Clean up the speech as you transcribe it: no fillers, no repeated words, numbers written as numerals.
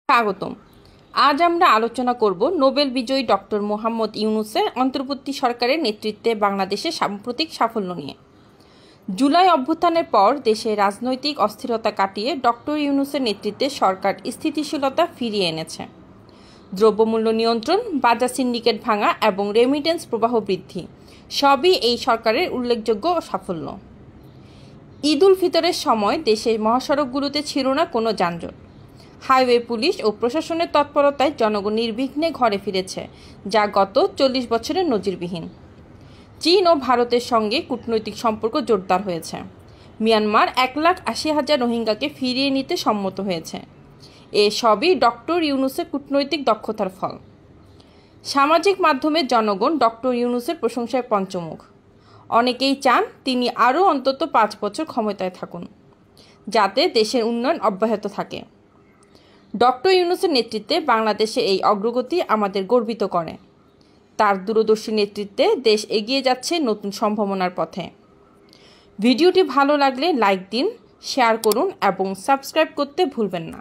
স্বাগতম। আজ আমরা আলোচনা করব নোবেল বিজয়ী ডক্টর মোহাম্মদ ইউনূসের অন্তর্বর্তী সরকারের নেতৃত্বে বাংলাদেশের সাম্প্রতিক সাফল্য নিয়ে। জুলাই অভ্যুত্থানের পর দেশে রাজনৈতিক অস্থিরতা কাটিয়ে ডক্টর ইউনূসের নেতৃত্বে সরকার স্থিতিশীলতা ফিরিয়ে এনেছে। দ্রব্যমূল্য নিয়ন্ত্রণ, বাজার সিন্ডিকেট ভাঙা এবং রেমিটেন্স প্রবাহ বৃদ্ধি সবই এই সরকারের উল্লেখযোগ্য সাফল্য। ঈদ উল ফিতরের সময় দেশের মহাসড়কগুলোতে ছিল না কোনো যানজট। হাইওয়ে পুলিশ ও প্রশাসনের তৎপরতায় জনগণ নির্বিঘ্নে ঘরে ফিরেছে, যা গত 40 বছরের নজিরবিহীন। চীন ও ভারতের সঙ্গে কূটনৈতিক সম্পর্ক জোরদার হয়েছে। মিয়ানমার 1,80,000 রোহিঙ্গাকে ফিরিয়ে নিতে সম্মত হয়েছে। এ সবই ডক্টর ইউনূসের কূটনৈতিক দক্ষতার ফল। সামাজিক মাধ্যমে জনগণ ডক্টর ইউনূসের প্রশংসায় পঞ্চমুখ। অনেকেই চান তিনি আরও অন্তত 5 বছর ক্ষমতায় থাকুন, যাতে দেশের উন্নয়ন অব্যাহত থাকে। ডক্টর ইউনূসের নেতৃত্বে বাংলাদেশে এই অগ্রগতি আমাদের গর্বিত করে। তার দূরদর্শী নেতৃত্বে দেশ এগিয়ে যাচ্ছে নতুন সম্ভাবনার পথে। ভিডিওটি ভালো লাগলে লাইক দিন, শেয়ার করুন এবং সাবস্ক্রাইব করতে ভুলবেন না।